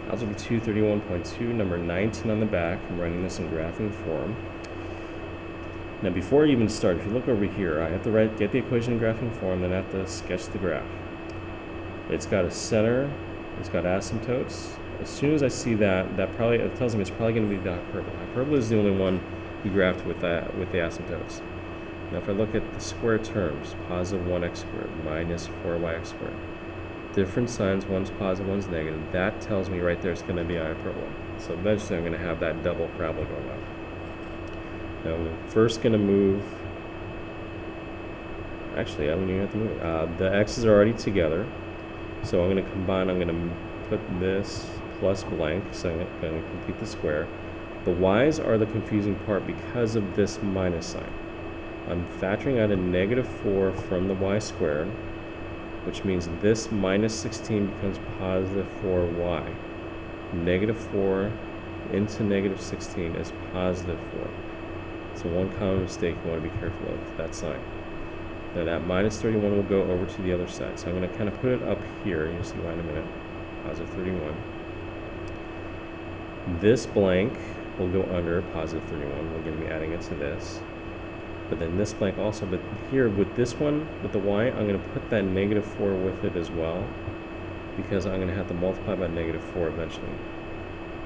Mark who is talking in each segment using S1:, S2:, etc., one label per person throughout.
S1: Algebra 2, 31.2, number 19 on the back. I'm writing this in graphing form. Now before I even start, if you look over here, I have to get the equation in graphing form, then I have to sketch the graph. It's got a center, it's got asymptotes. As soon as I see that, it tells me it's probably going to be the hyperbola. Hyperbola is the only one we graphed with the asymptotes. Now if I look at the square terms, positive 1x squared minus 4yx squared, different signs, one's positive, one's negative, that tells me right there it's going to be a hyperbola. So eventually I'm going to have that double parabola going up. Now I'm first going to move, actually I don't even have to move, the x's are already together, so I'm going to combine, I'm going to put this plus blank, so I'm going to complete the square. The y's are the confusing part because of this minus sign. I'm factoring out a negative 4 from the y squared, which means this minus 16 becomes positive 4y. Negative 4 into negative 16 is positive 4. So one common mistake you want to be careful of, that sign. Now that minus 31 will go over to the other side. So I'm going to kind of put it up here. You'll see why in a minute. Positive 31. This blank will go under positive 31. We're going to be adding it to this. But then this blank also, but here with this one, with the y, I'm going to put that negative 4 with it as well, because I'm going to have to multiply by negative 4 eventually.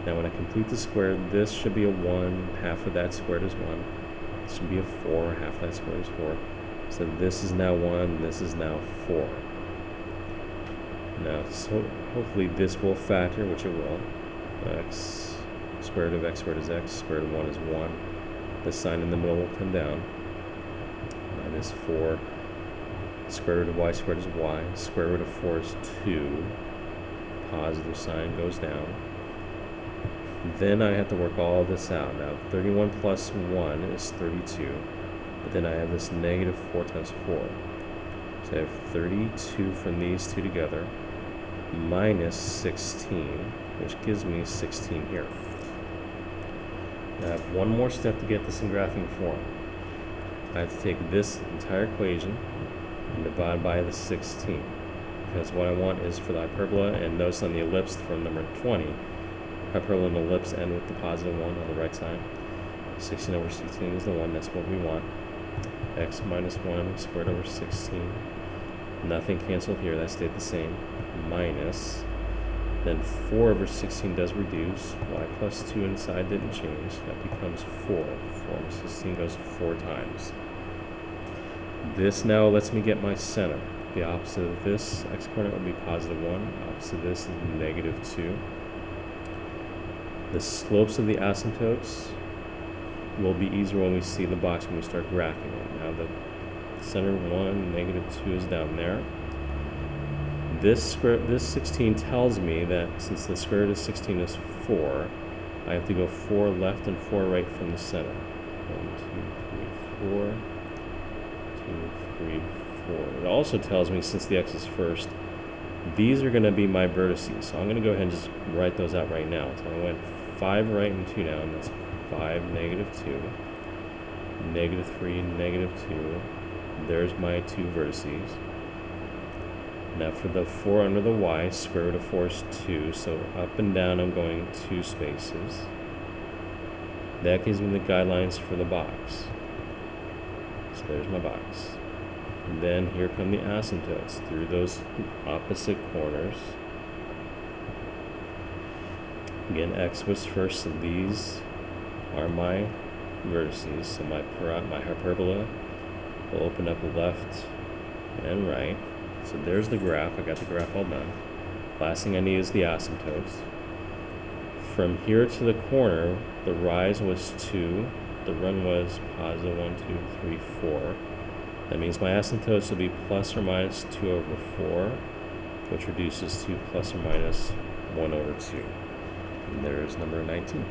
S1: Now when I complete the square, this should be a 1, half of that squared is 1. This should be a 4, half of that squared is 4. So this is now 1, this is now 4. Now, so hopefully this will factor, which it will. X square root of x squared is x, square root of 1 is 1. The sign in the middle will come down. Minus 4. Square root of y squared is y. Square root of 4 is 2. Positive sign goes down. Then I have to work all this out. Now 31 plus 1 is 32. But then I have this negative 4 times 4. So I have 32 from these two together minus 16, which gives me 16 here. Now I have one more step to get this in graphing form. I have to take this entire equation and divide by the 16, because what I want is for the hyperbola, and notice on the ellipse from number 20, hyperbola and ellipse end with the positive 1 on the right side. 16 over 16 is the 1, that's what we want. X minus 1 squared over 16. Nothing canceled here, that stayed the same. Minus, then 4 over 16 does reduce. Y plus 2 inside didn't change. That becomes 4. 4 over 16 goes 4 times. This now lets me get my center. The opposite of this x coordinate would be positive 1. Opposite of this is negative 2. The slopes of the asymptotes will be easier when we see the box, when we start graphing it. Now the center 1, negative 2 is down there. This 16 tells me that since the square root of 16 is 4, I have to go 4 left and 4 right from the center. 1, 2, 3, 4. 2, 3, 4. It also tells me, since the x is first, these are going to be my vertices. So I'm going to go ahead and just write those out right now. So I went 5 right and 2 down. That's 5, negative 2. Negative 3, negative 2. There's my 2 vertices. Now for the 4 under the y, square root of 4 is 2. So up and down I'm going 2 spaces. That gives me the guidelines for the box. So there's my box. And then here come the asymptotes through those opposite corners. Again, x was first, so these are my vertices. So my hyperbola will open up left and right. So there's the graph. I got the graph all done. Last thing I need is the asymptotes. From here to the corner, the rise was 2. The run was positive 1, 2, 3, 4. That means my asymptotes will be plus or minus 2 over 4, which reduces to plus or minus 1 over 2. And there's number 19.